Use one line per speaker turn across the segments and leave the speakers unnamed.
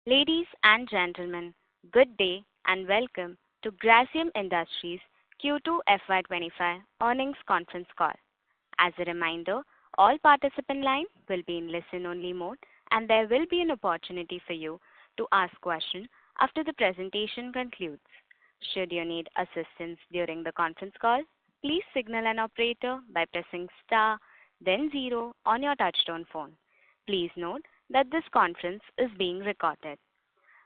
Ladies and gentlemen, good day and welcome to Grasim Industries Q2 FY25 earnings conference call. As a reminder, all participant lines will be in listen-only mode, and there will be an opportunity for you to ask questions after the presentation concludes. Should you need assistance during the conference call, please signal an operator by pressing star, then zero on your touchtone phone. Please note that this conference is being recorded.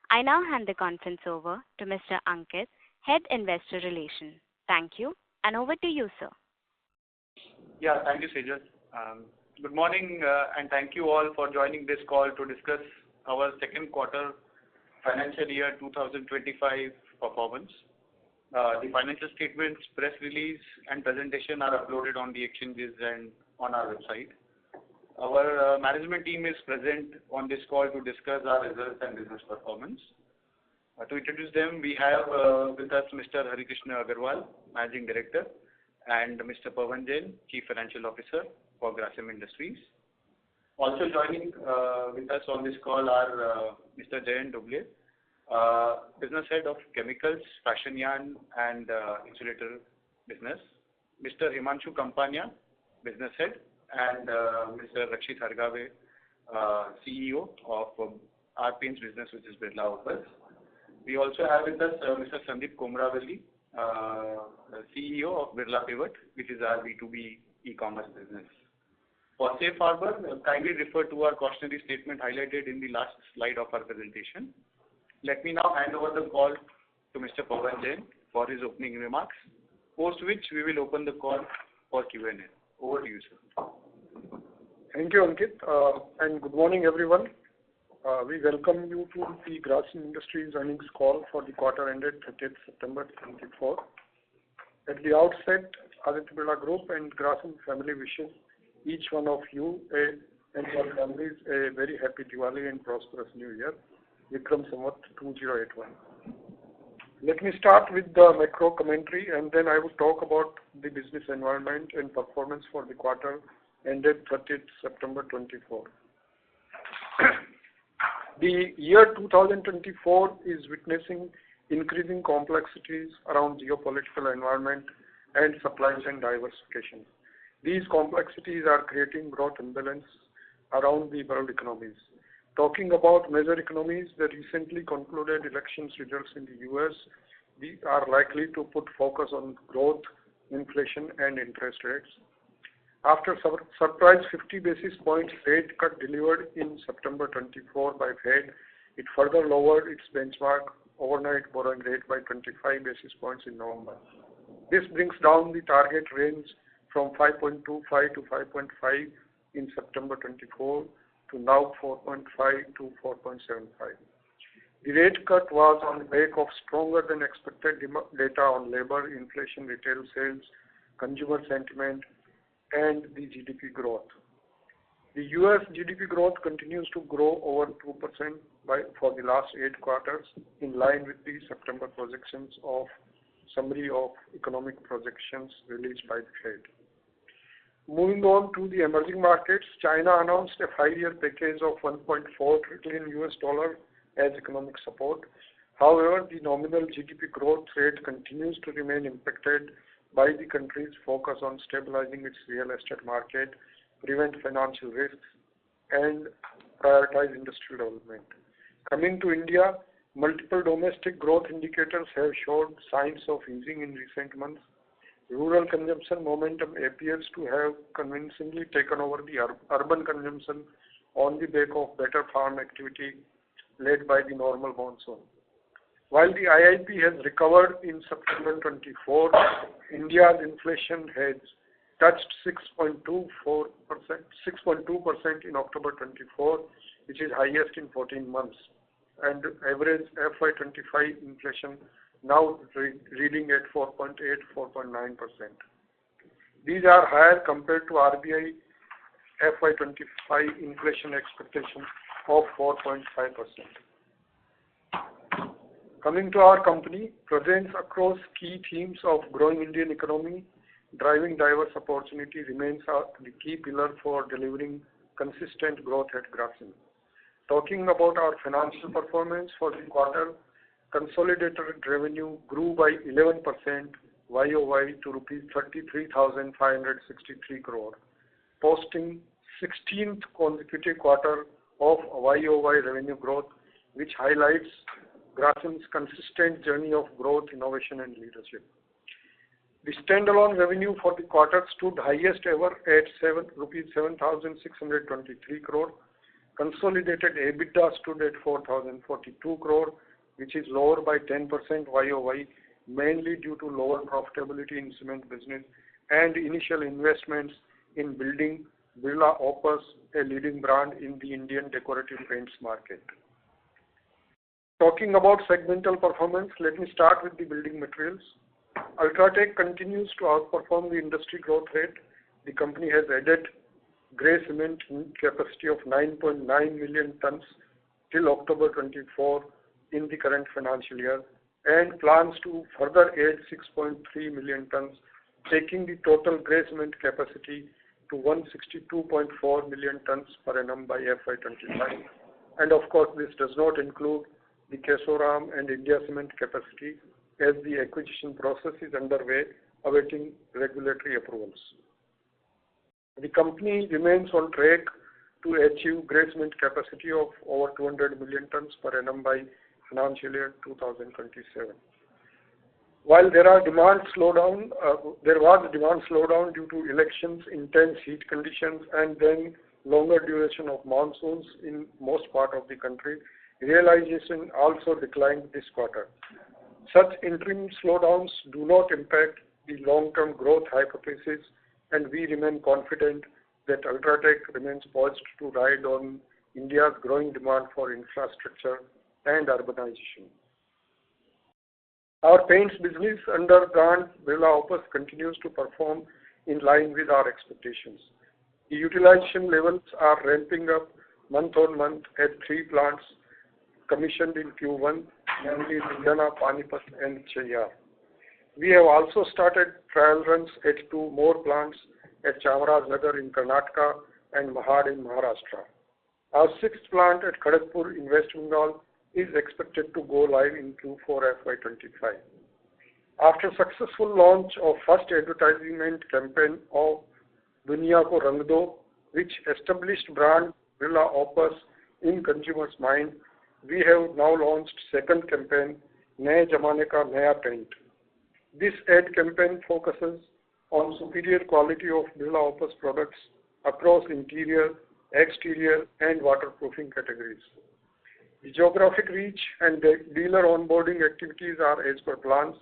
I now hand the conference over to Mr. Ankit, Head Investor Relations. Thank you, and over to you, sir.
Yeah, thank you, Sejal. Good morning, and thank you all for joining this call to discuss our second quarter financial year 2025 performance. The financial statements, press release, and presentation are uploaded on the exchanges and on our website. Our management team is present on this call to discuss our results and business performance. To introduce them, we have with us Mr. Harikrishna Agarwal, Managing Director, and Mr. Pavan Jain, Chief Financial Officer for Grasim Industries. Also joining with us on this call are Mr. Jayant Dubey, Business Head of Chemicals, Fashion Yarn, and Insulator Business, Mr. Himanshu Kampania, Business Head, and Mr. Rakshit Hargave, CEO of our paints business, which is Birla Opus. We also have with us Mr. Sandeep Komaravelly, CEO of Birla Pivot, which is our B2B e-commerce business. For Safe Harbor, kindly refer to our cautionary statement highlighted in the last slide of our presentation. Let me now hand over the call to Mr. Pavan Jain for his opening remarks, post which we will open the call for Q&A. Over to you, sir.
Thank you, Ankit, and good morning, everyone. We welcome you to the Grasim Industries earnings call for the quarter ended 30th September 2024. At the outset, Aditya Birla Group and Grasim family wishes each one of you and your families a very happy Diwali and prosperous New Year, Vikram Samvat 2081. Let me start with the macro commentary, and then I will talk about the business environment and performance for the quarter ended 30th September 24. The year 2024 is witnessing increasing complexities around geopolitical environment and supply chain diversification. These complexities are creating growth imbalance around the world economies. Talking about major economies, the recently concluded elections results in the US are likely to put focus on growth, inflation, and interest rates. After surprise 50 basis points rate cut delivered in September 24 by Fed, it further lowered its benchmark overnight borrowing rate by 25 basis points in November. This brings down the target range from 5.25 to 5.5 in September 24 to now 4.5 to 4.75. The rate cut was on the back of stronger than expected data on labor, inflation, retail sales, consumer sentiment, and the GDP growth. The US GDP growth continues to grow over 2% for the last 8 quarters, in line with the September projections of summary of economic projections released by the Fed. Moving on to the emerging markets, China announced a 5-year package of $1.4 trillion as economic support. However, the nominal GDP growth rate continues to remain impacted by the country's focus on stabilizing its real estate market, prevent financial risks, and prioritize industrial development. Coming to India, multiple domestic growth indicators have shown signs of easing in recent months. Rural consumption momentum appears to have convincingly taken over the urban consumption on the back of better farm activity led by the normal monsoon. While the IIP has recovered in September 24, India's inflation has touched 6.2% in October 24, which is highest in 14 months, and average FY25 inflation now reading at 4.8, 4.9%. These are higher compared to RBI FY25 inflation expectation of 4.5%. Coming to our company, presence across key themes of growing Indian economy, driving diverse opportunity remains the key pillar for delivering consistent growth at Grasim. Talking about our financial performance for the quarter, consolidated revenue grew by 11% YOY to rupees 33,563 crore, posting 16th consecutive quarter of YOY revenue growth, which highlights Grasim's consistent journey of growth, innovation, and leadership. The standalone revenue for the quarter stood highest ever at rupees 7,623 crore. Consolidated EBITDA stood at 4,042 crore, which is lower by 10% YOY, mainly due to lower profitability in cement business and initial investments in building Birla Opus, a leading brand in the Indian decorative paints market. Talking about segmental performance, let me start with the building materials. UltraTech continues to outperform the industry growth rate. The company has added grey cement capacity of 9.9 million tons till October 24 in the current financial year and plans to further add 6.3 million tons, taking the total grey cement capacity to 162.4 million tons per annum by FY25. And of course, this does not include the Kesoram and India Cement capacity, as the acquisition process is underway, awaiting regulatory approvals. The company remains on track to achieve grey cement capacity of over 200 million tons per annum by financial year 2027. While there was demand slowdown due to elections, intense heat conditions, and then longer duration of monsoons in most part of the country, realization also declined this quarter. Such interim slowdowns do not impact the long-term growth hypothesis, and we remain confident that UltraTech remains poised to ride on India's growing demand for infrastructure and urbanization. Our paints business under brand Birla Opus continues to perform in line with our expectations. The utilization levels are ramping up month on month at 3 plants commissioned in Q1, namely Ludhiana, Panipat, and Cheyyar. We have also started trial runs at 2 more plants at Chamarajnagar in Karnataka and Mahad in Maharashtra. Our 6th plant at Kharagpur in West Bengal is expected to go live in Q4 FY25. After successful launch of first advertisement campaign of Duniya Ko Rang Do, which established brand Birla Opus in consumers' mind, we have now launched second campaign, Naye Zamane Ka Naya Paint. This ad campaign focuses on superior quality of Birla Opus products across interior, exterior, and waterproofing categories. The geographic reach and dealer onboarding activities are as per plans,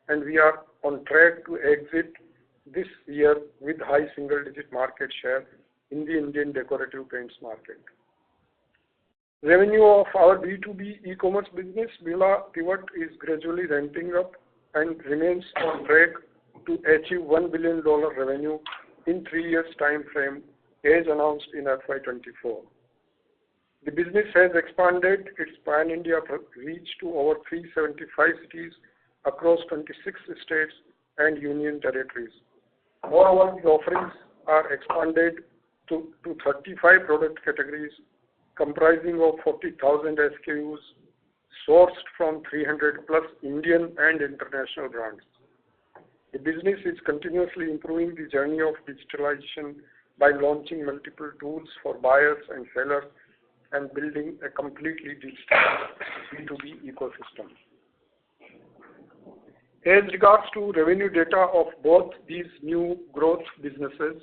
and we are on track to exit this year with high single-digit market share in the Indian decorative paints market. Revenue of our B2B e-commerce business, Birla Pivot, is gradually ramping up and remains on track to achieve $1 billion revenue in 3 years' time frame, as announced in FY24. The business has expanded its pan-India reach to over 375 cities across 26 states and union territories. Moreover, the offerings are expanded to 35 product categories comprising of 40,000 SKUs sourced from 300 plus Indian and international brands. The business is continuously improving the journey of digitalization by launching multiple tools for buyers and sellers and building a completely digital B2B ecosystem. As regards to revenue data of both these new growth businesses,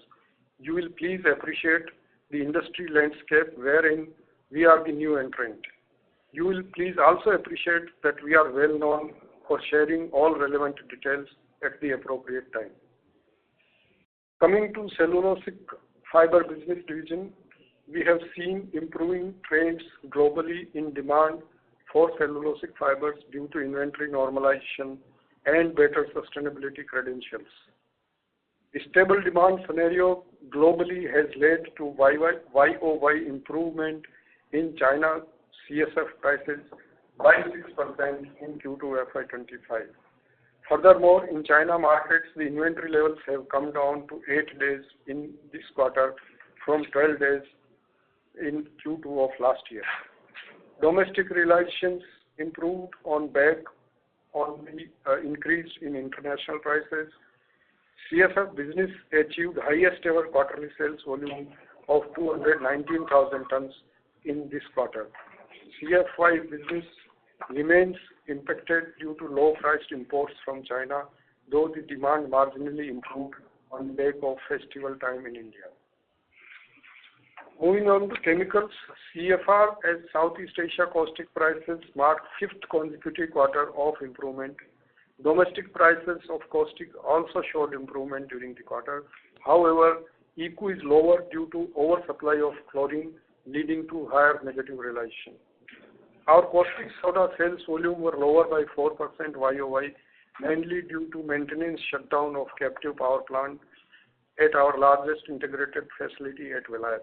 you will please appreciate the industry landscape wherein we are the new entrant. You will please also appreciate that we are well known for sharing all relevant details at the appropriate time. Coming to cellulosic fiber business division, we have seen improving trends globally in demand for cellulosic fibers due to inventory normalization and better sustainability credentials. The stable demand scenario globally has led to YOY improvement in China CSF prices by 6% in Q2 FY25. Furthermore, in China markets, the inventory levels have come down to 8 days in this quarter from 12 days in Q2 of last year. Domestic realizations improved on back on the increase in international prices. CFF business achieved highest ever quarterly sales volume of 219,000 tons in this quarter. CFY business remains impacted due to low-priced imports from China, though the demand marginally improved on the back of festival time in India. Moving on to chemicals, CFR as Southeast Asia caustic prices marked fifth consecutive quarter of improvement. Domestic prices of caustic also showed improvement during the quarter. However, ECU is lower due to oversupply of chlorine, leading to higher negative realization. Our caustic soda sales volume were lower by 4% YOY, mainly due to maintenance shutdown of captive power plant at our largest integrated facility at Vilayat.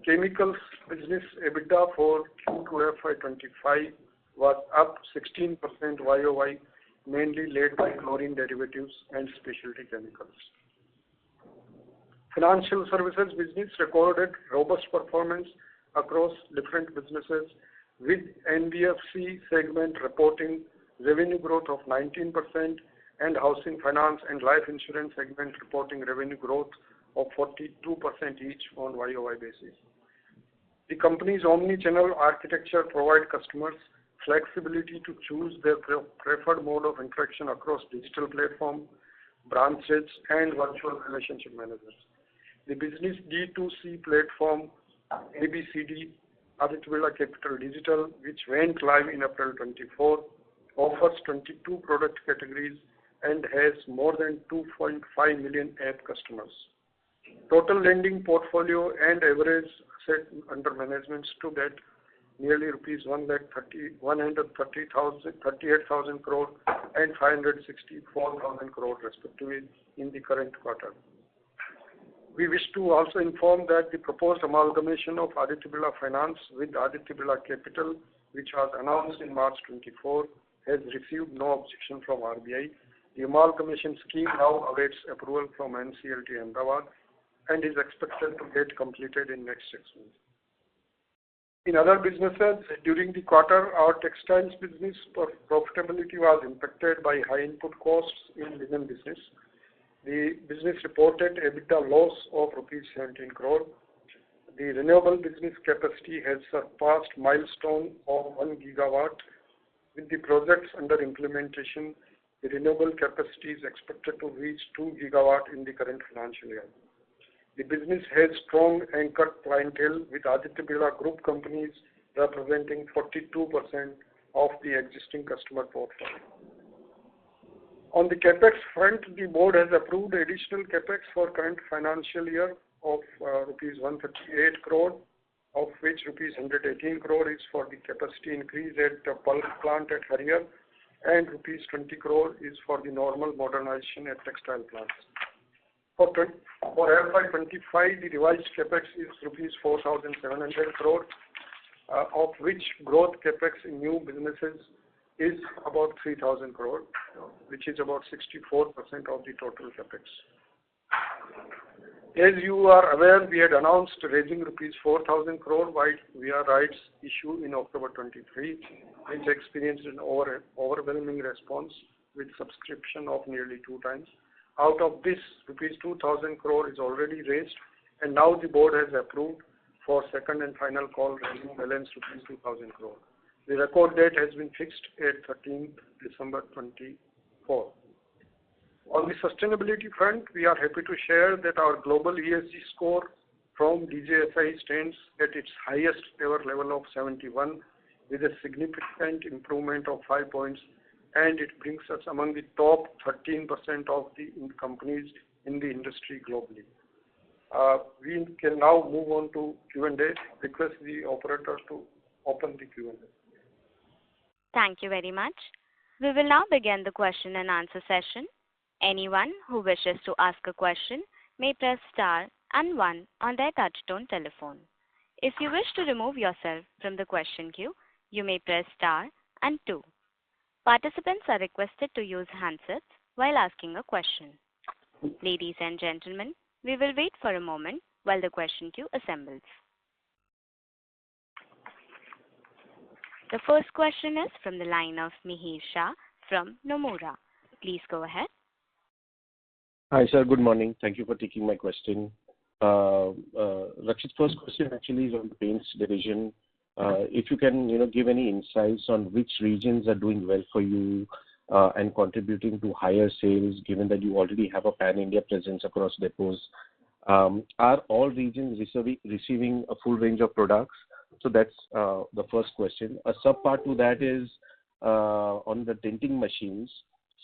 Chemicals business EBITDA for Q2 FY25 was up 16% YOY, mainly led by chlorine derivatives and specialty chemicals. Financial services business recorded robust performance across different businesses, with NBFC segment reporting revenue growth of 19% and housing finance and life insurance segment reporting revenue growth of 42% each on YOY basis. The company's omni-channel architecture provides customers flexibility to choose their preferred mode of interaction across digital platform, branches, and virtual relationship managers. The business D2C platform ABCD, Aditya Birla Capital Digital, which went live in April 24, offers 22 product categories and has more than 2.5 million app customers. Total lending portfolio and average asset under management stood at nearly rupees 138,000 crore and 564,000 crore respectively in the current quarter. We wish to also inform that the proposed amalgamation of Aditya Birla Finance with Aditya Birla Capital, which was announced in March 24, has received no objection from RBI. The amalgamation scheme now awaits approval from NCLT Ahmedabad and is expected to get completed in next 6 months. In other businesses, during the quarter, our textiles business profitability was impacted by high input costs in linen business. The business reported EBITDA loss of rupees 17 crore. The renewable business capacity has surpassed milestone of 1 gigawatt. With the projects under implementation, the renewable capacity is expected to reach 2 gigawatt in the current financial year. The business has strong anchor clientele with Aditya Birla Group companies representing 42% of the existing customer portfolio. On the capex front, the board has approved additional capex for current financial year of rupees 138 crore, of which rupees 118 crore is for the capacity increase at the pulp plant at Harihar, and rupees 20 crore is for the normal modernization at textile plants. For FY25, the revised capex is rupees 4,700 crore, of which growth capex in new businesses is about 3,000 crore, which is about 64% of the total capex. As you are aware, we had announced raising rupees 4,000 crore via rights issue in October 23, which experienced an overwhelming response with subscription of nearly 2 times. Out of this, rupees 2,000 crore is already raised, and now the board has approved for second and final call raising balance rupees 2,000 crore. The record date has been fixed at 13th December 24. On the sustainability front, we are happy to share that our global ESG score from DJSI stands at its highest ever level of 71, with a significant improvement of 5 points, and it brings us among the top 13% of the companies in the industry globally. We can now move on to Q&A. Request the operator to open the Q&A.
Thank you very much. We will now begin the question and answer session. Anyone who wishes to ask a question may press star and 1 on their touchtone telephone. If you wish to remove yourself from the question queue, you may press star and 2. Participants are requested to use handsets while asking a question. Ladies and gentlemen, we will wait for a moment while the question queue assembles. The first question is from the line of Mihir Shah from Nomura. Please go ahead.
Hi, sir. Good morning. Thank you for taking my question. Rakshit, first question actually is on the paints division. If you can, give any insights on which regions are doing well for you and contributing to higher sales, given that you already have a pan-India presence across depots. Are all regions receiving a full range of products? So that's the first question. A sub-part to that is on the tinting machines.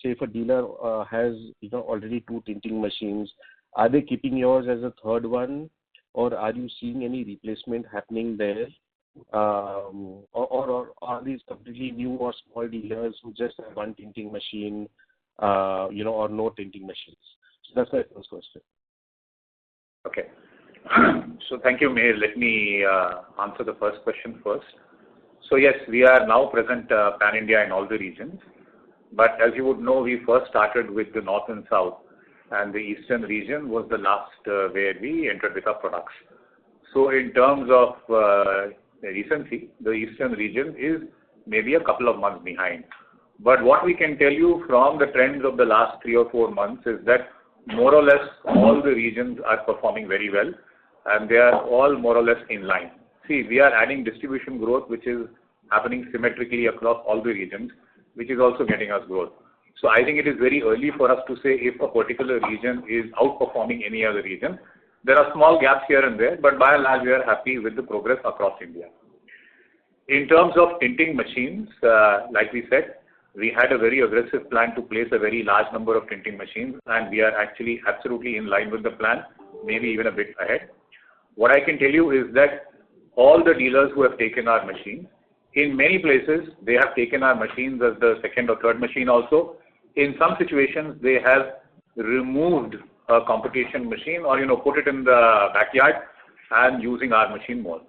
Say if a dealer has already 2 tinting machines, are they keeping yours as a third one, or are you seeing any replacement happening there? Or are these completely new or small dealers who just have 1 tinting machine, or no tinting machines? So that's my first question.
Okay. So thank you, Mihir. Let me answer the first question first. So yes, we are now present pan-India in all the regions. But as you would know, we first started with the north and south, and the eastern region was the last where we entered with our products. So in terms of recency, the eastern region is maybe a couple of months behind. But what we can tell you from the trends of the last 3 or 4 months is that more or less all the regions are performing very well, and they are all more or less in line. See, we are adding distribution growth, which is happening symmetrically across all the regions, which is also getting us growth. So I think it is very early for us to say if a particular region is outperforming any other region. There are small gaps here and there, but by and large, we are happy with the progress across India. In terms of tinting machines, like we said, we had a very aggressive plan to place a very large number of tinting machines, and we are actually absolutely in line with the plan, maybe even a bit ahead. What I can tell you is that all the dealers who have taken our machines, in many places, they have taken our machines as the second or third machine also. In some situations, they have removed a competition machine or, put it in the backyard and using our machine more.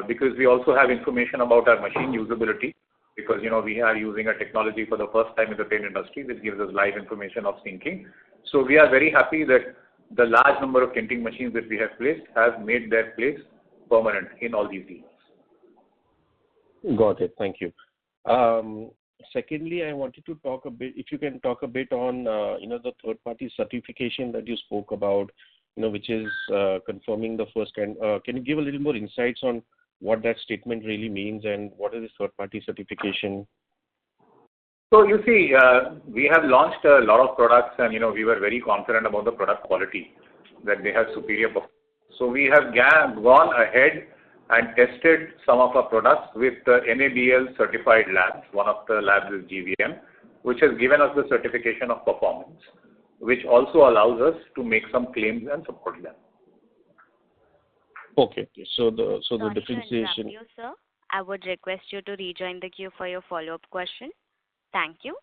Because we also have information about our machine usability, because, we are using a technology for the first time in the paint industry, which gives us live information of sinking. So we are very happy that the large number of tinting machines that we have placed have made their place permanent in all these dealers.
Got it. Thank you. Secondly, I wanted to talk a bit, if you can talk a bit on, the third-party certification that you spoke about, which is confirming the first kind. Can you give a little more insights on what that statement really means and what is this third-party certification?
So you see, we have launched a lot of products and, we were very confident about the product quality, that they have superior performance. So we have gone ahead and tested some of our products with the NABL certified labs. One of the labs is GVM, which has given us the certification of performance, which also allows us to make some claims and support them.
Okay. So the
Sorry
differentiation.
to interrupt you, sir. I would request you to rejoin the queue for your follow-up question. Thank you.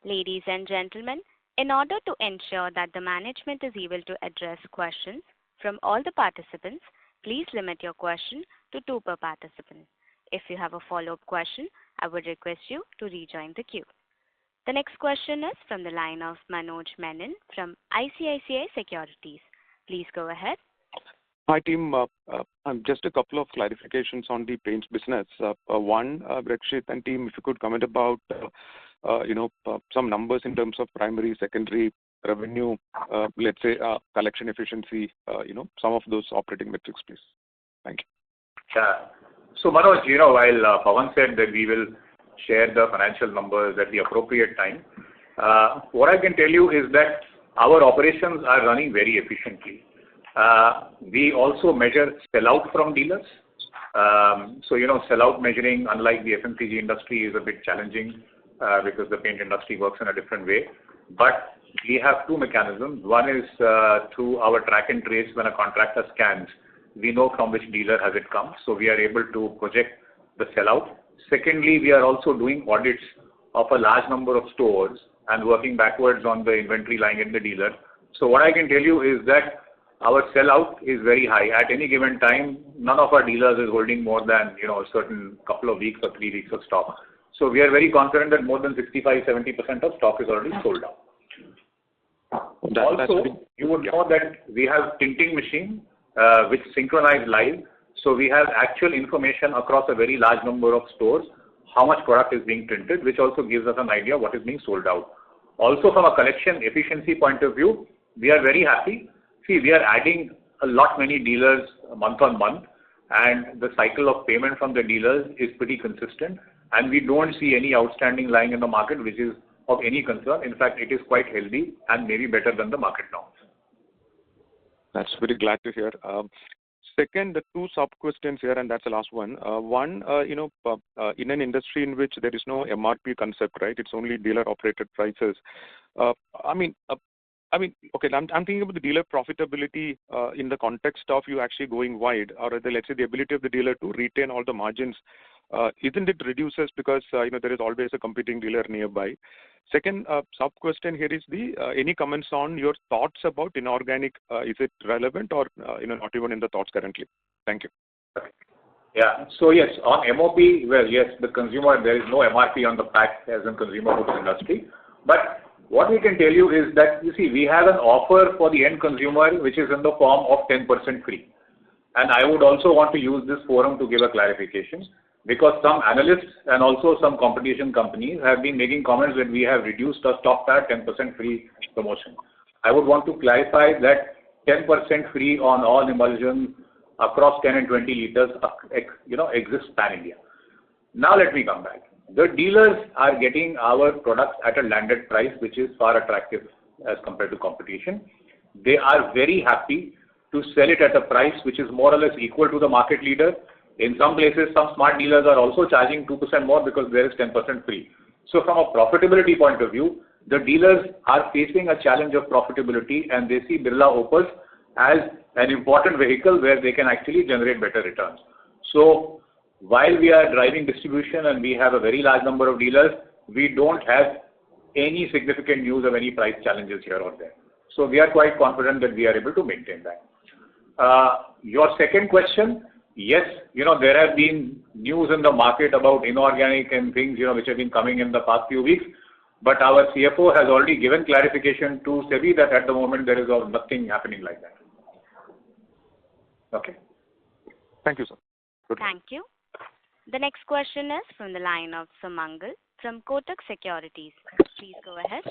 Ladies and gentlemen, in order to ensure that the management is able to address questions from all the participants, please limit your question to 2 per participant. If you have a follow-up question, I would request you to rejoin the queue. The next question is from the line of Manoj Menon from ICICI Securities. Please go ahead.
Hi, team. Just a couple of clarifications on the paints business. One, Rakshit and team, if you could comment about, some numbers in terms of primary, secondary revenue, let's say collection efficiency, some of those operating metrics, please. Thank you.
Yeah. So Manoj, while Pawan said that we will share the financial numbers at the appropriate time, what I can tell you is that our operations are running very efficiently. We also measure sell-out from dealers. So, sell-out measuring, unlike the FMCG industry, is a bit challenging because the paint industry works in a different way. But we have 2 mechanisms. One is through our track and trace. When a contractor scans, we know from which dealer has it come. So we are able to project the sell-out. Secondly, we are also doing audits of a large number of stores and working backwards on the inventory lying in the dealer. So what I can tell you is that our sell-out is very high. At any given time, none of our dealers is holding more than, a certain couple of weeks or 3 weeks of stock. So we are very confident that more than 65-70% of stock is already sold out. You would know that we have tinting machine which synchronize live. So we have actual information across a very large number of stores how much product is being printed, which also gives us an idea of what is being sold out. Also, from a collection efficiency point of view, we are very happy. See, we are adding a lot many dealers month on month, and the cycle of payment from the dealers is pretty consistent, and we don't see any outstanding lying in the market which is of any concern. In fact, it is quite healthy and maybe better than the market norms.
That's very glad to hear. Second, the two sub-questions here, and that's the last one. One, in an industry in which there is no MRP concept, right? It's only dealer-operated prices. Okay, I'm thinking about the dealer profitability in the context of you actually going wide, or let's say the ability of the dealer to retain all the margins. Isn't it reduces because there is always a competing dealer nearby? Second sub-question here is any comments on your thoughts about inorganic? Is it relevant or not even in the thoughts currently? Thank you.
Yeah. So yes, on MOP, well, yes, the consumer, there is no MRP on the pack as in consumer goods industry. But what we can tell you is that, you see, we have an offer for the end consumer which is in the form of 10% free. And I would also want to use this forum to give a clarification, because some analysts and also some competition companies have been making comments that we have reduced or stopped our 10% free promotion. I would want to clarify that 10% free on all emulsions across 10 and 20 liters, exists pan-India. Now let me come back. The dealers are getting our products at a landed price, which is far attractive as compared to competition. They are very happy to sell it at a price which is more or less equal to the market leader. In some places, some smart dealers are also charging 2% more because there is 10% free. So from a profitability point of view, the dealers are facing a challenge of profitability, and they see Birla Opus as an important vehicle where they can actually generate better returns. So while we are driving distribution and we have a very large number of dealers, we don't have any significant news of any price challenges here or there. So we are quite confident that we are able to maintain that. Your second question, yes, there have been news in the market about inorganic and things, which have been coming in the past few weeks. But our CFO has already given clarification to SEBI that at the moment there is nothing happening like that. Okay.
Thank you, sir. Good.
Thank you. The next question is from the line of Sumangal from Kotak Securities. Please go ahead.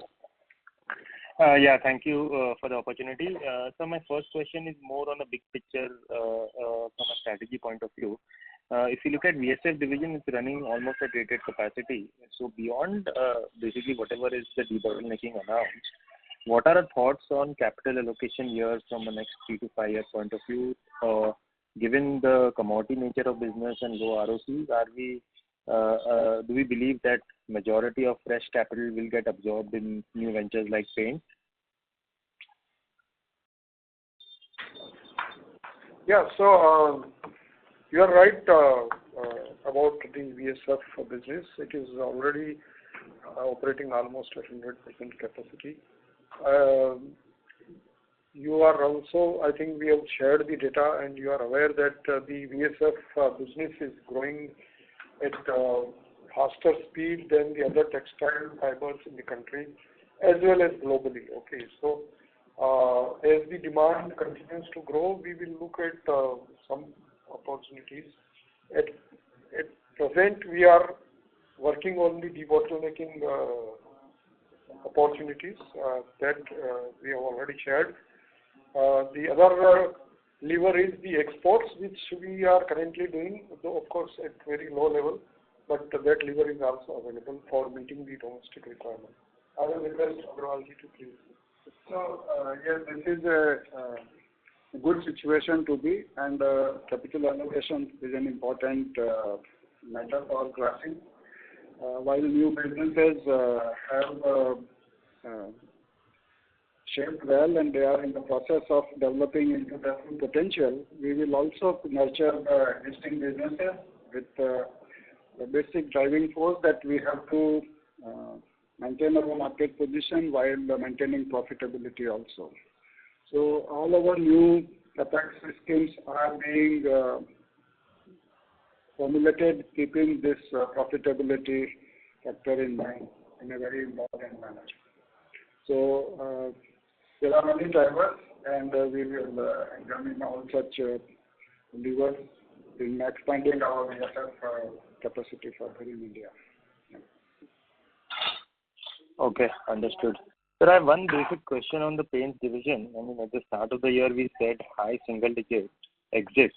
Yeah, thank you for the opportunity. So my first question is more on a big picture from a strategy point of view. If you look at VSF division, it's running almost at rated capacity. So beyond basically whatever is the debottlenecking announced, what are our thoughts on capital allocation here from the next 3 to 5 year point of view? Given the commodity nature of business and low ROCs, do we believe that majority of fresh capital will get absorbed in new ventures like paint?
Yeah, so you are right about the VSF business. It is already operating almost at 100% capacity. You are also, I think we have shared the data, and you are aware that the VSF business is growing at faster speed than the other textile fibers in the country, as well as globally. Okay, so as the demand continues to grow, we will look at some opportunities. At present, we are working on the debottlenecking opportunities that we have already shared. The other lever is the exports, which we are currently doing, though of course at very low level, but that lever is also available for meeting the domestic requirement. I will request Agrawalji to please.
So, yes, this is a good situation to be, and capital allocation is an important matter for Grasim. While new businesses have shaped well and they are in the process of developing into their full potential, we will also nurture the existing businesses with the basic driving force that we have to maintain our market position while maintaining profitability also. So all our new capex schemes are being formulated keeping this profitability factor in mind in a very important manner. So there are many drivers, and we will examine all such levers in expanding our VSF capacity further in India.
Okay, understood. Sir, I have one basic question on the paints division. I mean, at the start of the year, we said high single digit exit.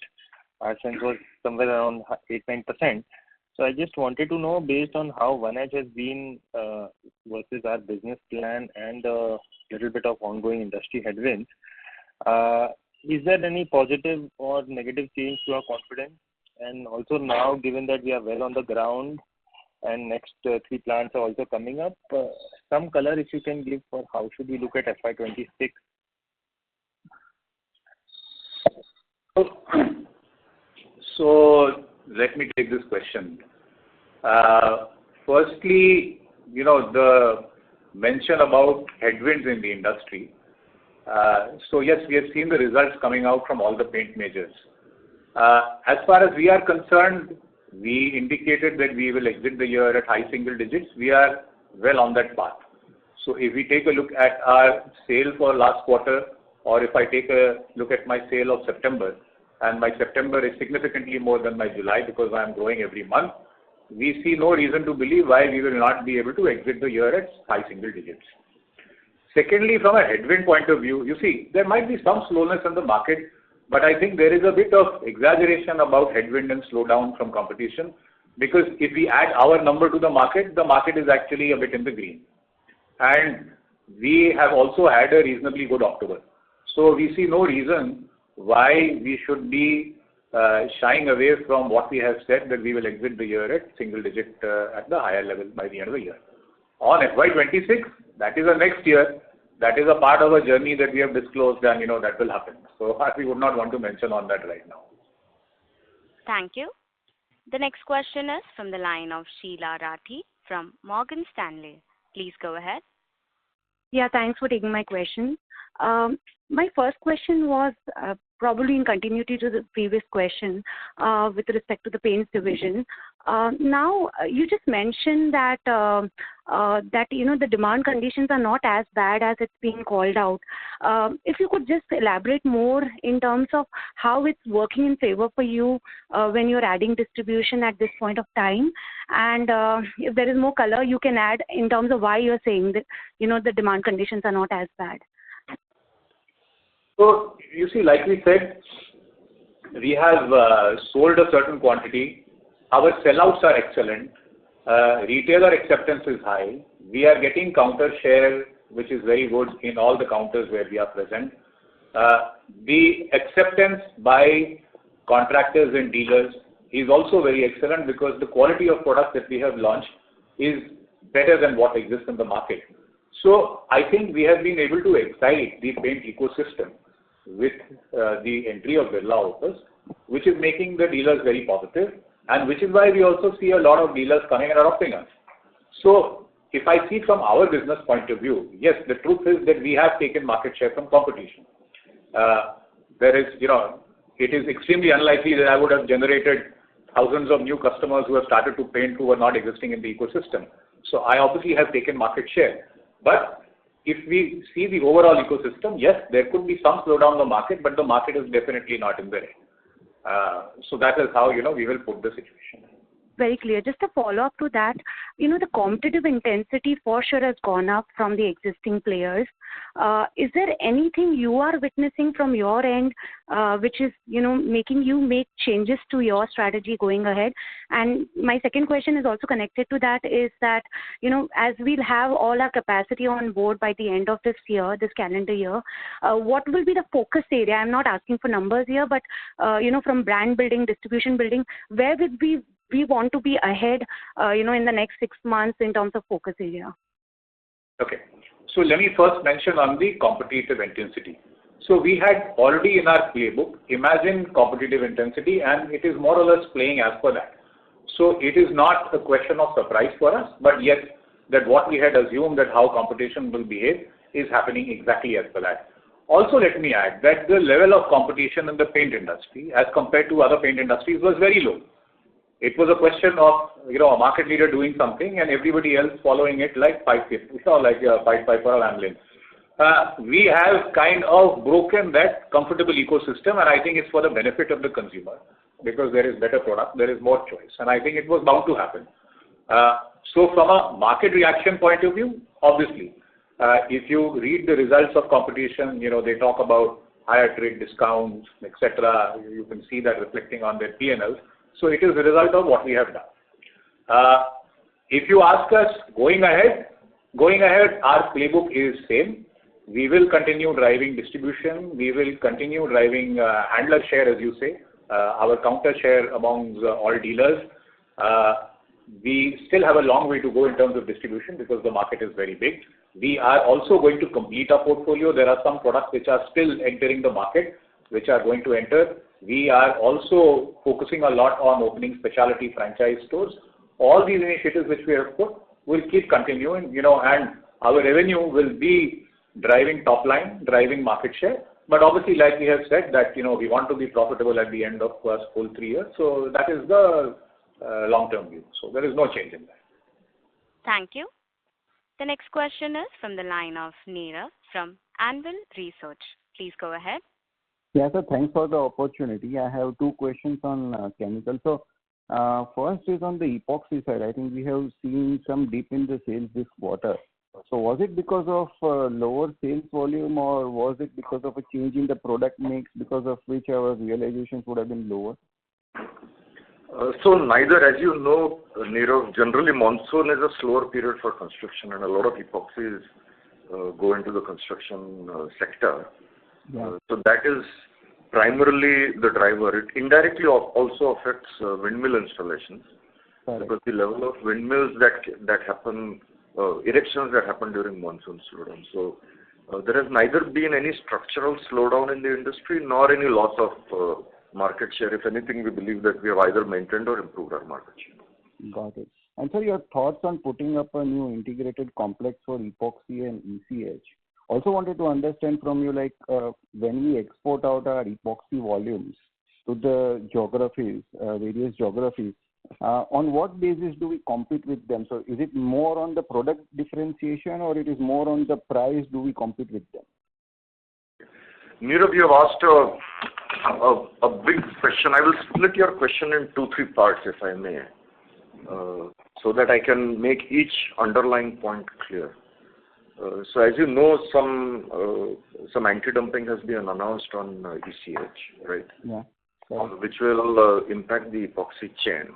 Our sense was somewhere around 8-9%. So I just wanted to know, based on how 1H has been versus our business plan and a little bit of ongoing industry headwinds, is there any positive or negative change to our confidence? And also now, given that we are well on the ground and next 3 plants are also coming up, some color if you can give for how should we look at FY26?
So let me take this question. Firstly, the mention about headwinds in the industry. So yes, we have seen the results coming out from all the paint majors. As far as we are concerned, we indicated that we will exit the year at high single digits. We are well on that path. So if we take a look at our sale for last quarter, or if I take a look at my sale of September, and my September is significantly more than my July because I am growing every month, we see no reason to believe why we will not be able to exit the year at high single digits. Secondly, from a headwind point of view, you see, there might be some slowness in the market, but I think there is a bit of exaggeration about headwind and slowdown from competition, because if we add our number to the market is actually a bit in the green. And we have also had a reasonably good October. So we see no reason why we should be shying away from what we have said, that we will exit the year at single digit at the higher level by the end of the year. On FY26, that is the next year. That is a part of a journey that we have disclosed, and that will happen. So we would not want to mention on that right now.
Thank you. The next question is from the line of Sheila Rathi from Morgan Stanley. Please go ahead.
Yeah, thanks for taking my question. My first question was probably in continuity to the previous question with respect to the paints division. Now, you just mentioned that the demand conditions are not as bad as it's being called out. If you could just elaborate more in terms of how it's working in favor for you when you're adding distribution at this point of time, and if there is more color you can add in terms of why you're saying that the demand conditions are not as bad.
So, you see, like we said, we have sold a certain quantity. Our sellouts are excellent. Retailer acceptance is high. We are getting counter share, which is very good in all the counters where we are present. The acceptance by contractors and dealers is also very excellent, because the quality of product that we have launched is better than what exists in the market. So I think we have been able to excite the paint ecosystem with the entry of Birla Opus, which is making the dealers very positive, and which is why we also see a lot of dealers coming and adopting us. So if I see from our business point of view, yes, the truth is that we have taken market share from competition. It is extremely unlikely that I would have generated thousands of new customers who have started to paint who were not existing in the ecosystem. So I obviously have taken market share. But if we see the overall ecosystem, yes, there could be some slowdown in the market, but the market is definitely not in the red. So that is how, we will put the situation.
Very clear. Just a follow-up to that, the competitive intensity for sure has gone up from the existing players. Is there anything you are witnessing from your end which is, making you make changes to your strategy going ahead? And my second question is also connected to that, is that, as we'll have all our capacity on board by the end of this year, this calendar year, what will be the focus area? I'm not asking for numbers here, but, from brand building, distribution building, where would we want to be ahead, in the next 6 months in terms of focus area?
Okay. So let me first mention on the competitive intensity. So we had already in our playbook imagined competitive intensity, and it is more or less playing as per that. So it is not a question of surprise for us, but yes, that what we had assumed that how competition will behave is happening exactly as per that. Also, let me add that the level of competition in the paint industry as compared to other paint industries was very low. It was a question of, a market leader doing something and everybody else following it like pipe for a ambulance. We have kind of broken that comfortable ecosystem, and I think it's for the benefit of the consumer. because there is better product, there is more choice. And I think it was bound to happen. So from a market reaction point of view, obviously, if you read the results of competition, they talk about higher trade discounts, etc. You can see that reflecting on their P&Ls. So it is the result of what we have done. If you ask us going ahead, our playbook is same. We will continue driving distribution. We will continue driving handler share, as you say, our counter share amongst all dealers. We still have a long way to go in terms of distribution because the market is very big. We are also going to complete our portfolio. There are some products which are still entering the market, which are going to enter. We are also focusing a lot on opening specialty franchise stores. All these initiatives which we have put will keep continuing, and our revenue will be driving top line, driving market share. But obviously, like we have said, that we want to be profitable at the end of first full 3 years. So that is the long-term view. So there is no change in that.
Thank you. The next question is from the line of Neera from Anvil Research. Please go ahead.
Yeah, sir. Thanks for the opportunity. I have 2 questions on chemicals. So first is on the epoxy side. I think we have seen some dip in the sales this quarter. So was it because of lower sales volume, or was it because of a change in the product mix, because of which our realizations would have been lower?
So neither, as you know, Nirav, generally monsoon is a slower period for construction, and a lot of epoxies go into the construction sector.
Yeah.
So that is primarily the driver. It indirectly also affects windmill installations.
Correct.
Because the level of windmills that happen, erections that happen during monsoon slowdown. So there has neither been any structural slowdown in the industry nor any loss of market share. If anything, we believe that we have either maintained or improved our market share.
Got it. And so your thoughts on putting up a new integrated complex for epoxy and ECH. Also wanted to understand from you, like when we export out our epoxy volumes to the geographies, various geographies, on what basis do we compete with them? So is it more on the product differentiation, or it is more on the price do we compete with them?
Nirav, you have asked a big question. I will split your question in 2-3 parts, if I may, so that I can make each underlying point clear. So as you know, some anti-dumping has been announced on ECH, right?
Yeah.
Which will impact the epoxy chain.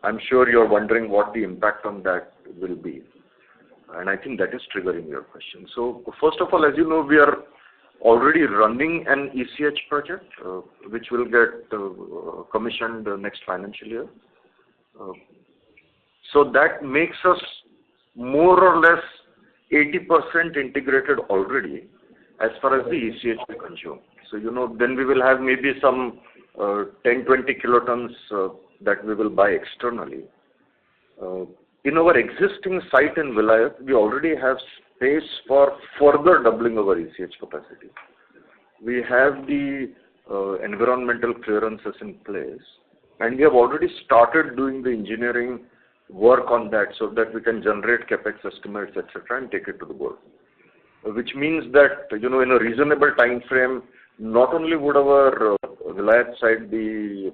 I'm sure you're wondering what the impact on that will be. And I think that is triggering your question. So first of all, as you know, we are already running an ECH project, which will get commissioned next financial year. So that makes us more or less 80% integrated already as far as the ECH we consume. So, then we will have maybe some 10-20 kilotons that we will buy externally. In our existing site in Vilayat, we already have space for further doubling our ECH capacity. We have the environmental clearances in place, and we have already started doing the engineering work on that so that we can generate capex estimates, etc., and take it to the board. Which means that, in a reasonable time frame, not only would our Vilayat site be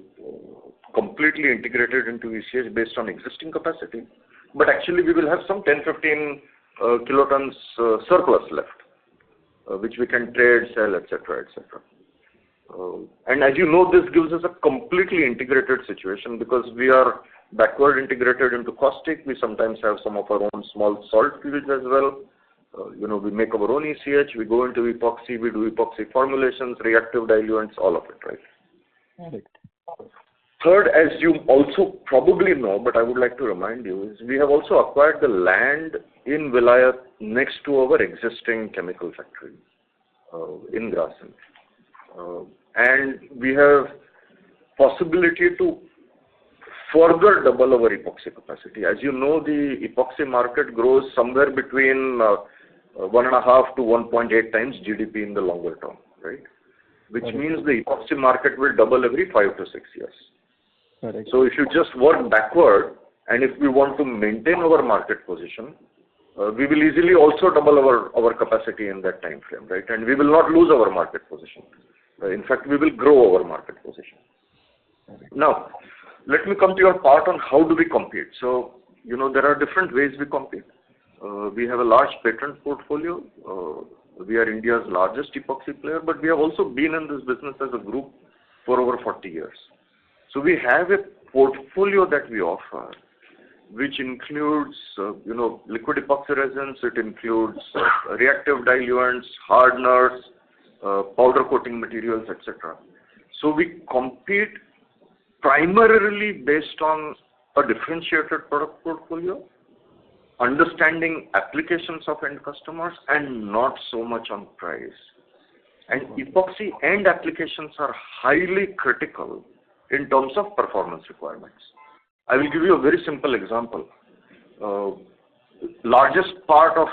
completely integrated into ECH based on existing capacity, but actually we will have some 10-15 kilotons surplus left, which we can trade, sell, etc., etc. And as you know, this gives us a completely integrated situation because we are backward integrated into caustic. We sometimes have some of our own small salt fields as well. We make our own ECH, we go into epoxy, we do epoxy formulations, reactive diluents, all of it, right?
Correct.
Third, as you also probably know, but I would like to remind you, is we have also acquired the land in Vilayat next to our existing chemical factory in Grasim. And we have possibility to further double our epoxy capacity. As you know, the epoxy market grows somewhere between 1.5 to 1.8 times GDP in the longer term, right? Which means the epoxy market will double every 5 to 6 years.
Correct.
So if you just work backward, and if we want to maintain our market position, we will easily also double our capacity in that time frame, right? And we will not lose our market position. In fact, we will grow our market position.
Now, let me come to your part on how do we compete. So, there are different ways we compete. We have a large patent portfolio. We are India's largest epoxy player, but we have also been in this business as a group for over 40 years. So we have a portfolio that we offer, which includes, liquid epoxy resins. It includes reactive diluents, hardeners, powder coating materials, etc. So we compete primarily based on a differentiated product portfolio, understanding applications of end customers, and not so much on price. And epoxy end applications are highly critical in terms of performance requirements. I will give you a very simple example. Largest part of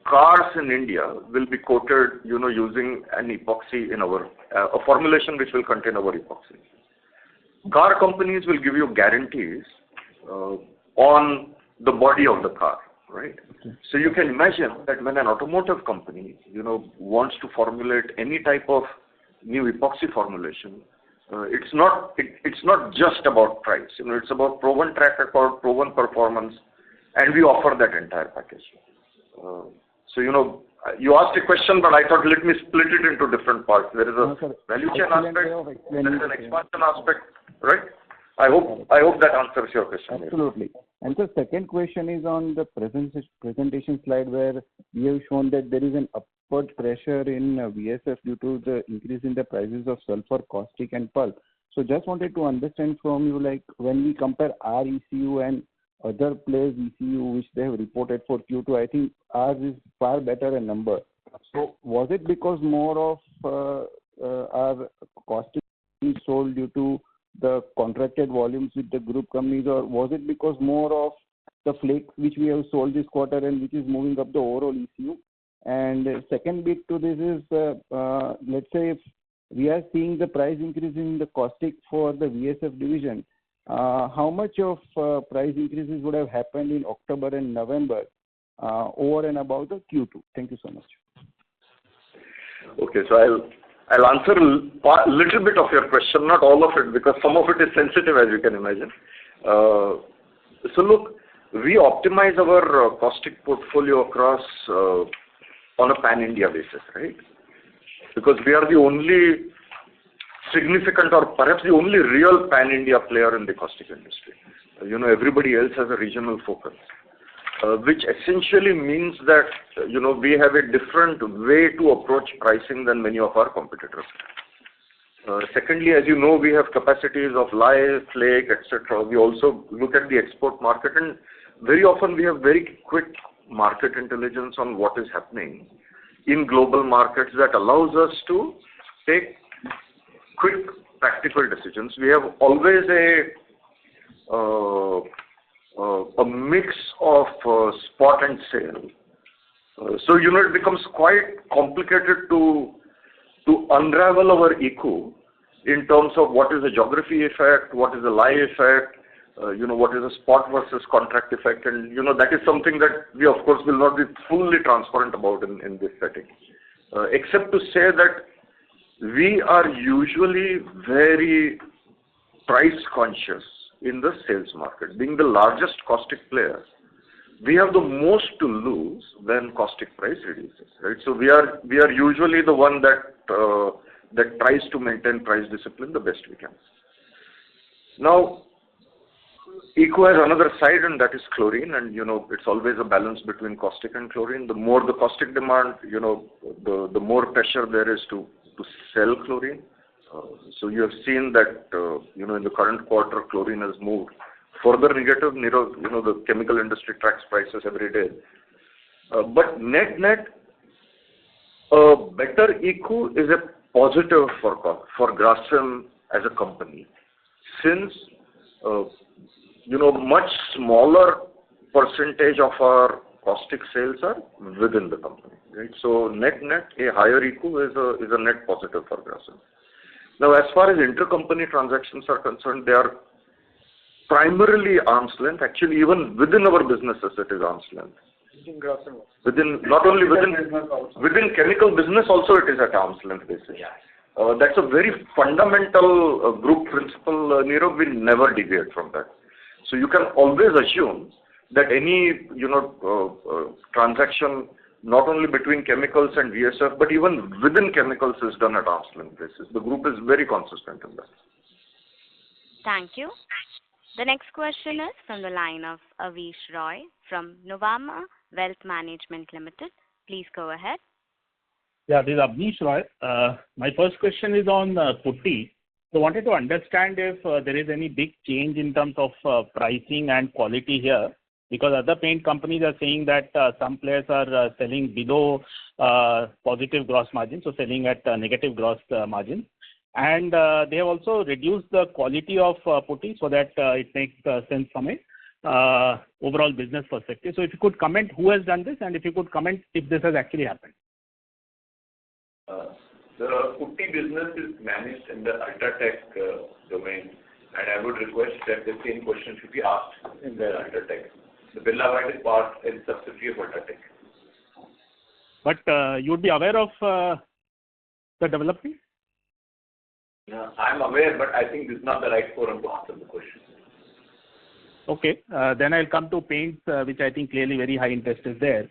cars in India will be coated, using an epoxy in a formulation which will contain our epoxy. Car companies will give you guarantees on the body of the car, right? Okay. So you can imagine that when an automotive company, wants to formulate any type of new epoxy formulation, it's not just about price. It's about proven track record, proven performance, and we offer that entire package. So you asked a question, but I thought let me split it into different parts. There is a value chain aspect, there is an expansion aspect, right? I hope that answers your question.
Absolutely. And the second question is on the presentation slide where we have shown that there is an upward pressure in VSF due to the increase in the prices of sulfur, caustic, and pulp. So just wanted to understand from you, like when we compare our ECU and other players' ECU which they have reported for Q2, I think ours is far better a number. So was it because more of our caustic is sold due to the contracted volumes with the group companies, or was it because more of the flakes which we have sold this quarter and which is moving up the overall ECU? And second bit to this is, let's say if we are seeing the price increase in the caustic for the VSF division, how much of price increases would have happened in October and November over and above the Q2? Thank you so much.
Okay, so I'll answer a little bit of your question, not all of it, because some of it is sensitive, as you can imagine. So look, we optimize our caustic portfolio across on a pan-India basis, right? Because we are the only significant or perhaps the only real pan-India player in the caustic industry. Everybody else has a regional focus, which essentially means that, we have a different way to approach pricing than many of our competitors. Secondly, as you know, we have capacities of lye, flake, etc. We also look at the export market, and very often we have very quick market intelligence on what is happening in global markets that allows us to take quick practical decisions. We have always a mix of spot and sale. So, it becomes quite complicated to unravel our eco in terms of what is the geography effect, what is the lye effect, what is the spot versus contract effect, and, that is something that we, of course, will not be fully transparent about in this setting, except to say that we are usually very price conscious in the sales market. Being the largest caustic player, we have the most to lose when caustic price reduces, right? So we are usually the one that tries to maintain price discipline the best we can. Now, eco has another side, and that is chlorine, and it's always a balance between caustic and chlorine. The more the caustic demand, the more pressure there is to sell chlorine. So you have seen that, in the current quarter, chlorine has moved further negative. The chemical industry tracks prices every day. But net, a better eco is a positive for Grasim as a company, since, much smaller percentage of our caustic sales are within the company, right? So net, a higher eco is a net positive for Grasim. Now, as far as intercompany transactions are concerned, they are primarily arm's length. Actually, even within our businesses, it is arm's length. Within chemical business also, it is at arm's length basis. Yeah. That's a very fundamental group principle, Nirav. We never deviate from that. So you can always assume that any transaction not only between chemicals and VSF, but even within chemicals is done at arm's length basis. The group is very consistent in that.
Thank you. The next question is from the line of Avish Roy from Nuvama Wealth Management Limited. Please go ahead.
Yeah, this is Avnish Roy. My first question is on putty. So I wanted to understand if there is any big change in terms of pricing and quality here, because other paint companies are saying that some players are selling below positive gross margin, so selling at negative gross margin. And they have also reduced the quality of putty so that it makes sense from a overall business perspective. So if you could comment who has done this, and if you could comment if this has actually happened.
The putty business is managed in the Ultratech domain, and I would request that the same question should be asked in the Ultratech. The Birla White is part and subsidiary of Ultratech.
But you would be aware of the development?
I'm aware, but I think this is not the right forum to answer the question.
Okay, then I'll come to paints, which I think clearly very high interest is there.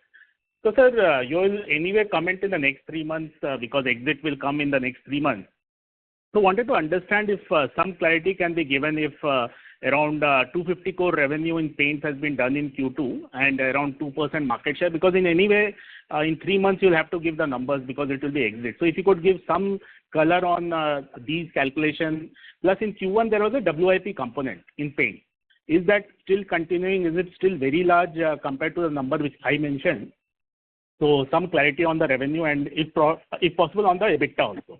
So, sir, you will anyway comment in the next 3 months because exit will come in the next 3 months. So, wanted to understand if some clarity can be given if around 250 crore revenue in paints has been done in Q2 and around 2% market share, because in any way, in 3 months you'll have to give the numbers because it will be exit. So, if you could give some color on these calculations. Plus, in Q1 there was a WIP component in paint. Is that still continuing? Is it still very large compared to the number which I mentioned? So some clarity on the revenue and if possible on the EBITDA also.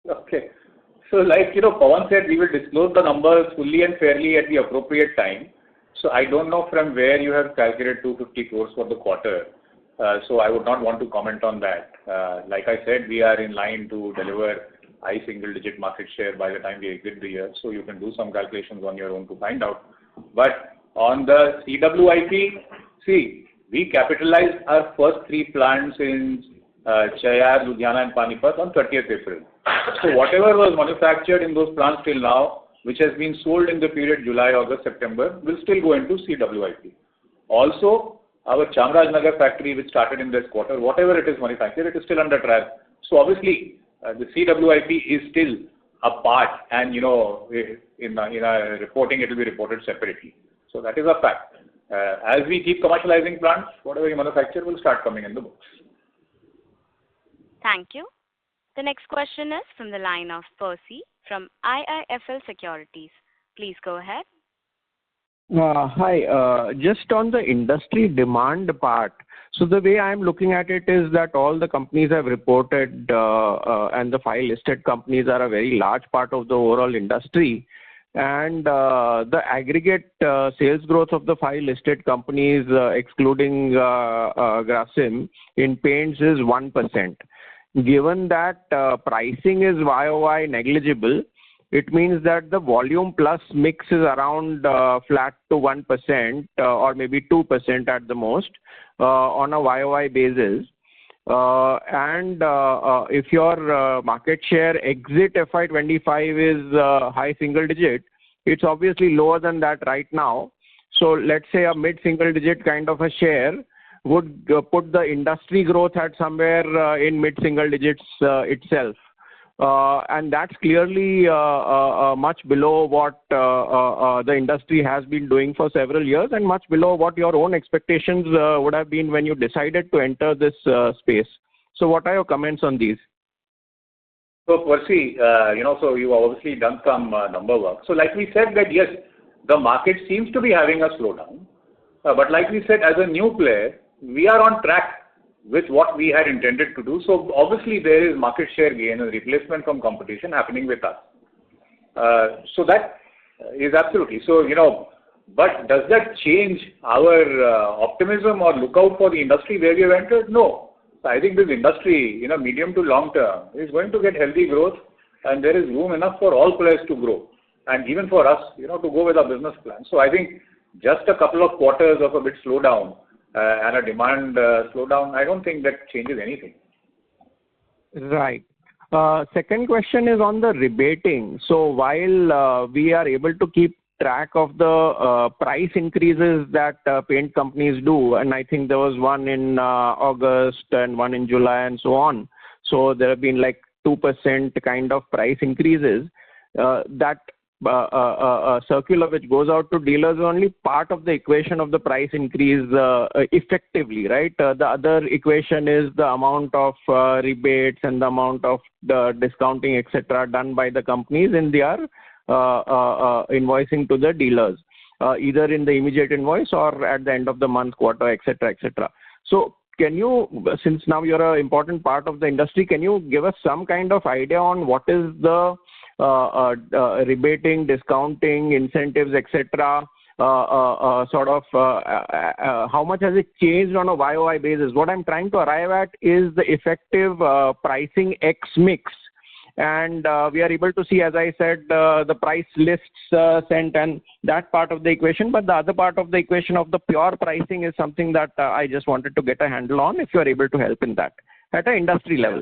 Okay. So like, Pawan said, we will disclose the numbers fully and fairly at the appropriate time. So I don't know from where you have calculated 250 crores for the quarter. So I would not want to comment on that. Like I said, we are in line to deliver high single-digit market share by the time we exit the year. So you can do some calculations on your own to find out. But on the CWIP, see, we capitalized our first 3 plants in Chayar, Ludhiana and Panipat on 30th April. So whatever was manufactured in those plants till now, which has been sold in the period July, August, September, will still go into CWIP. Also, our Chamarajanagar factory, which started in this quarter, whatever it is manufactured, it is still under trial. So obviously, the CWIP is still a part, and in our reporting, it will be reported separately. So that is a fact. As we keep commercializing plants, whatever we manufacture will start coming in the books.
Thank you. The next question is from the line of Percy from IIFL Securities. Please go ahead.
Hi. Just on the industry demand part. So the way I'm looking at it is that all the companies have reported and the 5 listed companies are a very large part of the overall industry. And the aggregate sales growth of the 5 listed companies, excluding Grasim, in paints is 1%. Given that pricing is YOY negligible, it means that the volume plus mix is around flat to 1% or maybe 2% at the most on a YOY basis. And if your market share exit FY25 is high single digit, it's obviously lower than that right now. So let's say a mid single digit kind of a share would put the industry growth at somewhere in mid single digits itself. And that's clearly much below what the industry has been doing for several years and much below what your own expectations would have been when you decided to enter this space. So what are your comments on these?
So Percy, so you've obviously done some number work. So like we said that yes, the market seems to be having a slowdown. But like we said, as a new player, we are on track with what we had intended to do. So obviously there is market share gain and replacement from competition happening with us. So that is absolutely. So, but does that change our optimism or look out for the industry where we have entered? No. So I think this industry, medium to long term, is going to get healthy growth, and there is room enough for all players to grow. And even for us, to go with our business plan. So I think just a couple of quarters of a bit slowdown and a demand slowdown, I don't think that changes anything.
Right. Second question is on the rebating. So while we are able to keep track of the price increases that paint companies do, and I think there was one in August and one in July and so on. So there have been like 2% kind of price increases. That circular which goes out to dealers is only part of the equation of the price increase effectively, right? The other equation is the amount of rebates and the amount of the discounting, etc., done by the companies in their invoicing to the dealers, either in the immediate invoice or at the end of the month, quarter, etc., etc. So can you, since now you're an important part of the industry, can you give us some kind of idea on what is the rebating, discounting, incentives, etc., sort of how much has it changed on a YOY basis? What I'm trying to arrive at is the effective pricing X mix. And we are able to see, as I said, the price lists sent and that part of the equation. But the other part of the equation of the pure pricing is something that I just wanted to get a handle on, if you are able to help in that at an industry level.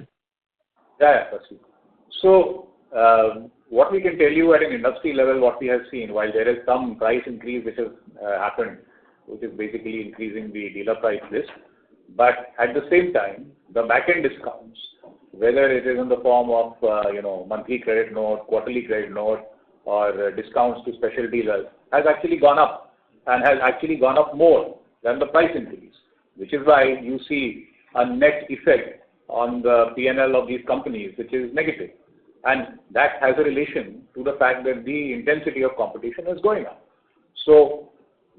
Yeah, so what we can tell you at an industry level, what we have seen, while there is some price increase which has happened, which is basically increasing the dealer price list, but at the same time, the back-end discounts, whether it is in the form of monthly credit note, quarterly credit note, or discounts to special dealers, has actually gone up, and has actually gone up more than the price increase, which is why you see a net effect on the P&L of these companies, which is negative. And that has a relation to the fact that the intensity of competition is going up. So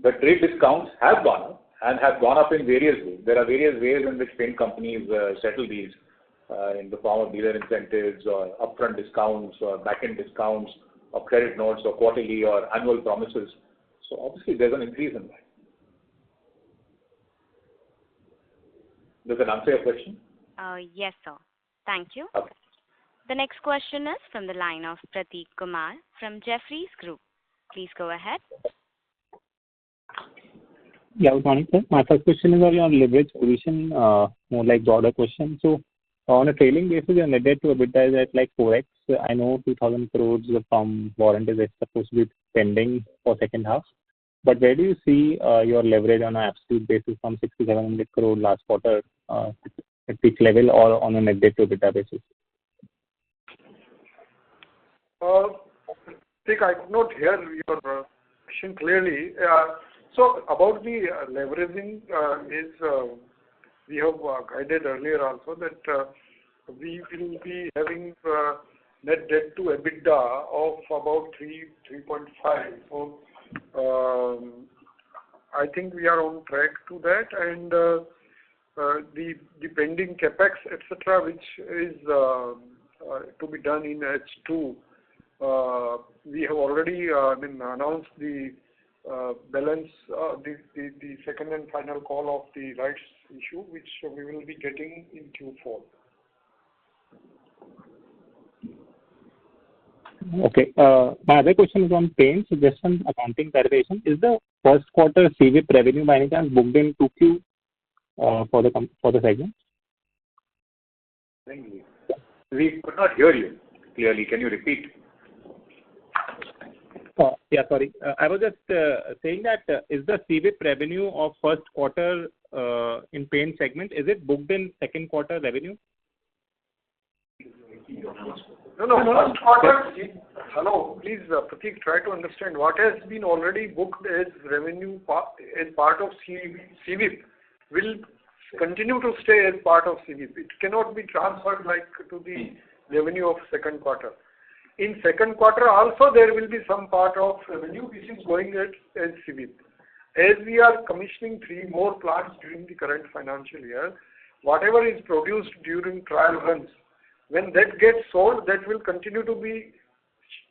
the trade discounts have gone up and have gone up in various ways. There are various ways in which paint companies settle these in the form of dealer incentives or upfront discounts or back-end discounts or credit notes or quarterly or annual promises. So obviously there's an increase in that. Does that answer your question?
Yes, sir. Thank you.
Okay.
The next question is from the line of Prateek Kumar from Jefferies Group. Please go ahead.
Yeah, good morning, sir. My first question is on your leverage position, more like broader question. So on a trailing basis, your net debt to EBITDA is at like 4x. I know 2,000 crores from warranties is supposed to be pending for second half. But where do you see your leverage on an absolute basis from 6,700 crore last quarter, at which level, or on a net debt to EBITDA basis?
I think I could not hear your question clearly. So about the leveraging we have guided earlier also that we will be having net debt to EBITDA of about 3.5. So I think we are on track to that, and the pending capex, etc., which is to be done in H2. We have already announced the balance, the second and final call of the rights issue, which we will be getting in Q4.
Okay. My other question is on paints. Just some accounting clarification. Is the first quarter CWIP revenue by any chance booked in 2Q for the segment?
We could not hear you clearly. Can you repeat?
Yeah, sorry. I was just saying that is the CWIP revenue of first quarter in paint segment, is it booked in second quarter revenue?
No. First quarter. Hello, please, Prateek, try to understand what has been already booked as revenue as part of CWIP will continue to stay as part of CWIP. It cannot be transferred like to the revenue of second quarter. In second quarter also there will be some part of revenue which is going as CWIP. As we are commissioning 3 more plants during the current financial year, whatever is produced during trial runs, when that gets sold, that will continue to be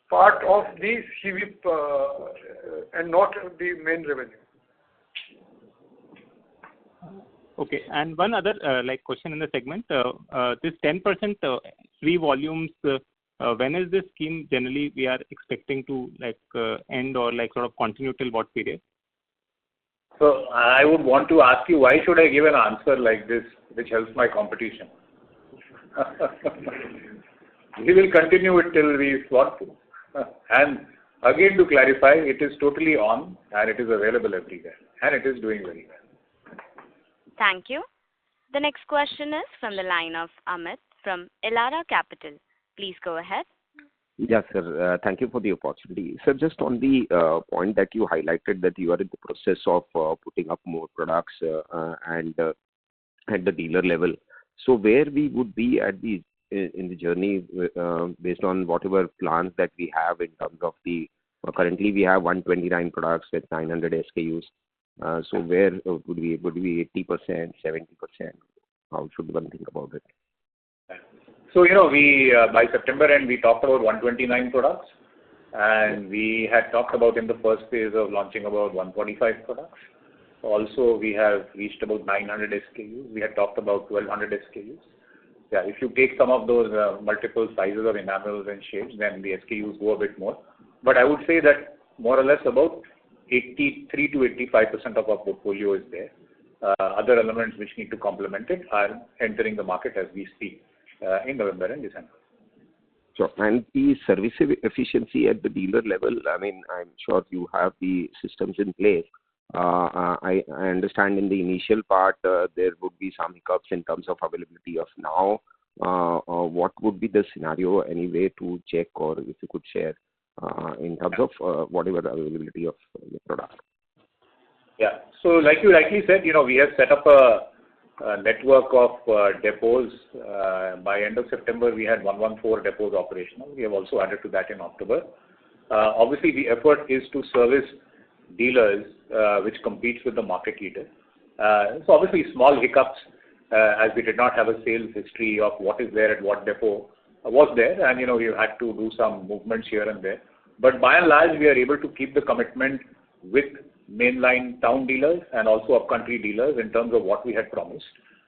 part of the CWIP and not the main revenue.
Okay, and one other question in the segment. This 10% free volumes, when is this scheme generally we are expecting to end or sort of continue till what period?
So I would want to ask you, why should I give an answer like this which helps my competition? we will continue it till we want to. And again, to clarify, it is totally on and it is available everywhere and it is doing very well.
Thank you. The next question is from the line of Amit from Elara Capital. Please go ahead.
Yes, sir. Thank you for the opportunity. Sir, just on the point that you highlighted that you are in the process of putting up more products and at the dealer level. So where we would be at the in the journey based on whatever plans that we have in terms of the currently we have 129 products with 900 SKUs. So where would we 80%, 70%? How should one think about it?
So, we by September end, we talked about 129 products, and we had talked about in the first phase of launching about 145 products. Also, we have reached about 900 SKUs. We had talked about 1200 SKUs. Yeah, if you take some of those multiple sizes of enamels and shades, then the SKUs go a bit more. But I would say that more or less about 83 to 85% of our portfolio is there. Other elements which need to complement it are entering the market as we speak in November and December.
Sure. And the service efficiency at the dealer level, I mean, I'm sure you have the systems in place. I understand in the initial part there would be some hiccups in terms of availability of now. What would be the scenario anyway to check, or if you could share in terms of whatever the availability of the product?
Yeah. So like you rightly said, we have set up a network of depots. By end of September, we had 114 depots operational. We have also added to that in October. Obviously, the effort is to service dealers which competes with the market leader. So obviously, small hiccups as we did not have a sales history of what is there at what depot was there, and we had to do some movements here and there. But by and large, we are able to keep the commitment with mainline town dealers and also upcountry dealers in terms of what we had promised.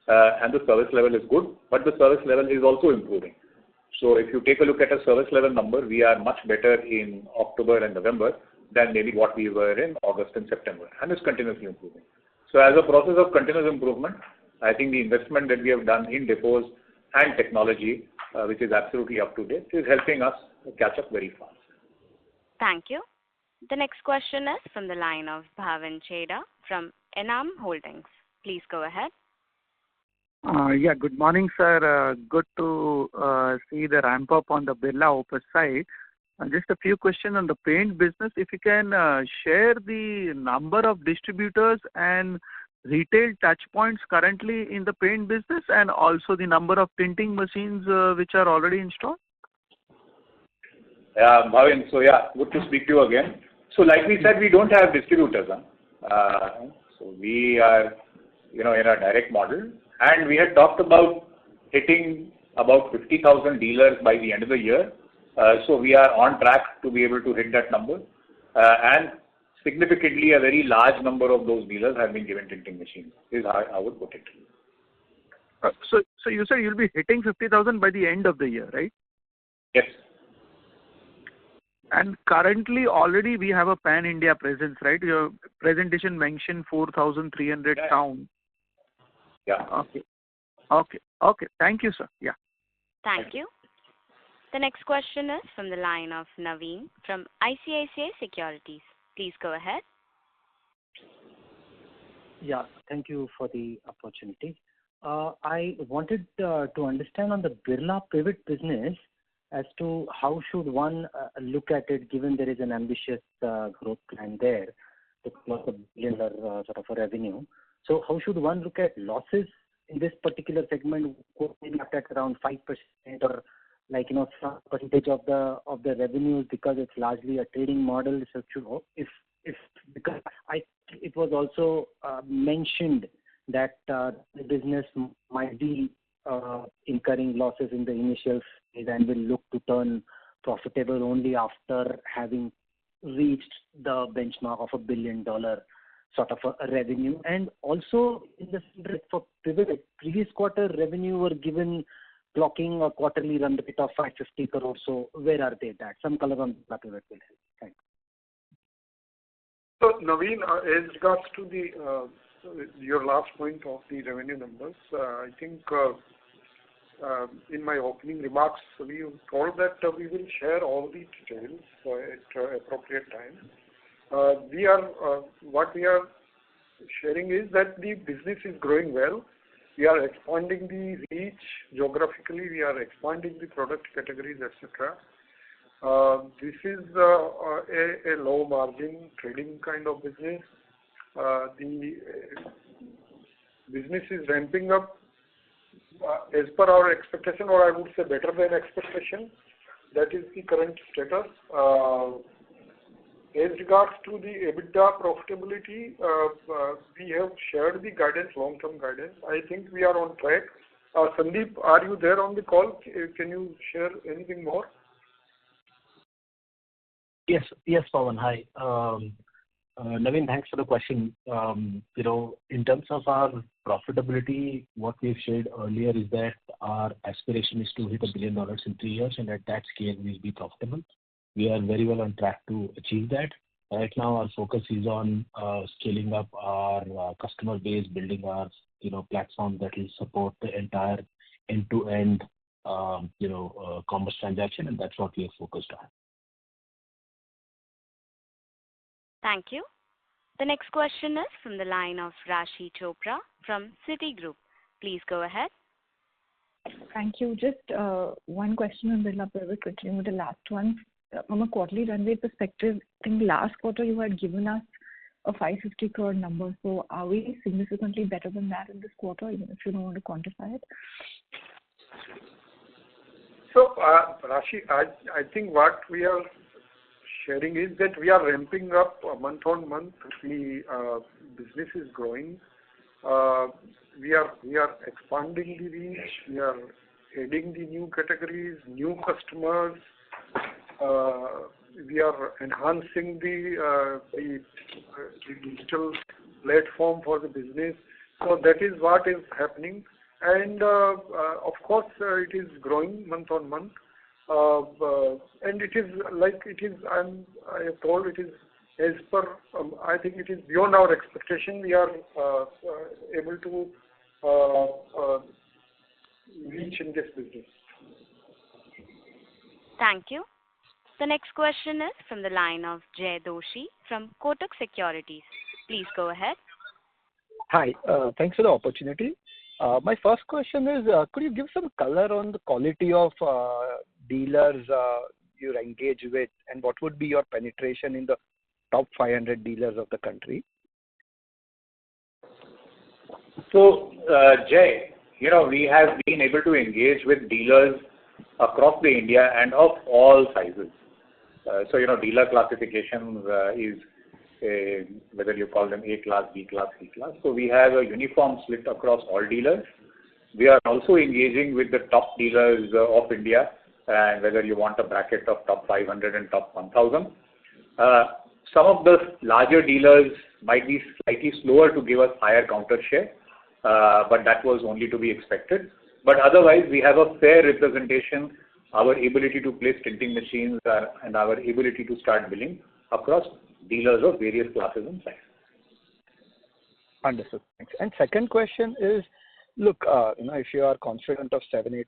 And the service level is good, but the service level is also improving. So if you take a look at a service level number, we are much better in October and November than maybe what we were in August and September, and it's continuously improving. So as a process of continuous improvement, I think the investment that we have done in depots and technology, which is absolutely up to date, is helping us catch up very fast.
Thank you. The next question is from the line of Bhavin Chheda from Enam Holdings. Please go ahead.
Yeah, good morning, sir. Good to see the ramp up on the Birla Opus side. Just a few questions on the paint business. If you can share the number of distributors and retail touch points currently in the paint business, and also the number of tinting machines which are already installed.
Yeah, Bhavin, so yeah, good to speak to you again. So like we said, we don't have distributors. So we are, in a direct model, and we had talked about hitting about 50,000 dealers by the end of the year. So we are on track to be able to hit that number. And significantly, a very large number of those dealers have been given tinting machines, is how I would put it.
So you said you'll be hitting 50,000 by the end of the year, right?
Yes.
And currently, already we have a pan-India presence, right? Your presentation mentioned 4,300 towns.
Yeah.
Okay. Thank you, sir. Yeah.
Thank you. The next question is from the line of Naveen from ICICI Securities. Please go ahead.
Yeah, thank you for the opportunity. I wanted to understand on the Birla Pivot business as to how should one look at it, given there is an ambitious growth plan there to close $1 billion sort of a revenue. So how should one look at losses in this particular segment? Maybe at around 5% or some percentage of the revenues, because it's largely a trading model. So because it was also mentioned that the business might be incurring losses in the initial phase and will look to turn profitable only after having reached the benchmark of $1 billion sort of a revenue. And also in the for Pivot, previous quarter revenue were given clocking a quarterly run rate of 550 crores. So where are they at? Some color on that will help. Thanks.
So Naveen, as regards to your last point of the revenue numbers, I think in my opening remarks, we told that we will share all the details at appropriate time. What we are sharing is that the business is growing well. We are expanding the reach geographically. We are expanding the product categories, etc. This is a low margin trading kind of business. The business is ramping up as per our expectation, or I would say better than expectation. That is the current status. As regards to the EBITDA profitability, we have shared the guidance, long-term guidance. I think we are on track. Sandeep, are you there on the call? Can you share anything more?
Yes, Pawan. Hi. Naveen, thanks for the question. In terms of our profitability, what we've shared earlier is that our aspiration is to hit $1 billion in 3 years, and at that scale, we'll be profitable. We are very well on track to achieve that. Right now, our focus is on scaling up our customer base, building our platform that will support the entire end-to-end commerce transaction, and that's what we are focused on.
Thank you. The next question is from the line of Rashi Chopra from Citigroup. Please go ahead.
Thank you. Just one question on Birla Pivot, continuing with the last one. From a quarterly run rate perspective, I think last quarter you had given us a 550 crore number. So are we significantly better than that in this quarter, even if you don't want to quantify it?
So, Rashi, I think what we are sharing is that we are ramping up month on month. The business is growing. We are expanding the reach. We are adding the new categories, new customers. We are enhancing the digital platform for the business. So that is what is happening. And of course, it is growing month on month. And it is like it is, I have told it is as per, I think it is beyond our expectation. We are able to reach in this business.
Thank you. The next question is from the line of Jay Doshi from Kotak Securities. Please go ahead.
Hi. Thanks for the opportunity. My first question is, could you give some color on the quality of dealers you engage with, and what would be your penetration in the top 500 dealers of the country?
So, Jay, we have been able to engage with dealers across the India and of all sizes. So, dealer classification is whether you call them A class, B class, C class. So we have a uniform split across all dealers. We are also engaging with the top dealers of India, and whether you want a bracket of top 500 and top 1000. Some of the larger dealers might be slightly slower to give us higher counter share, but that was only to be expected. But otherwise, we have a fair representation, our ability to place tinting machines and our ability to start billing across dealers of various classes and sizes.
Understood. Thanks. And second question is, look, if you are confident of 7-8%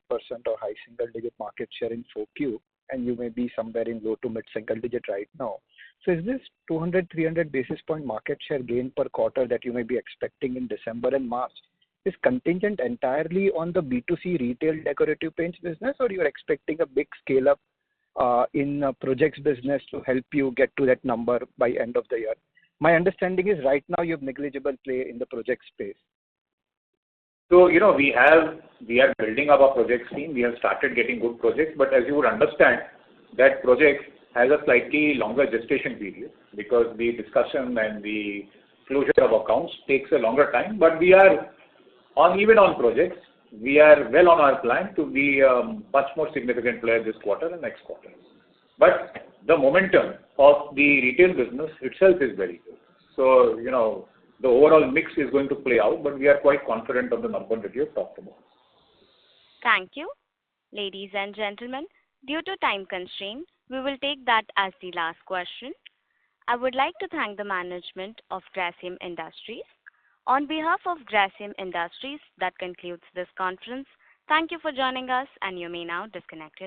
or high single-digit market share in 4Q, and you may be somewhere in low to mid single-digit right now. So is this 200-300 basis point market share gain per quarter that you may be expecting in December and March is contingent entirely on the B2C retail decorative paints business, or you are expecting a big scale-up in projects business to help you get to that number by end of the year? My understanding is right now you have negligible play in the project space.
So, we are building up our project team. We have started getting good projects, but as you would understand, that project has a slightly longer gestation period because the discussion and the closure of accounts takes a longer time. But we are even on projects, we are well on our plan to be a much more significant player this quarter and next quarter. But the momentum of the retail business itself is very good. So, the overall mix is going to play out, but we are quite confident of the number that you have talked about.
Thank you. Ladies and gentlemen, due to time constraint, we will take that as the last question. I would like to thank the management of Grasim Industries. On behalf of Grasim Industries, that concludes this conference. Thank you for joining us, and you may now disconnect your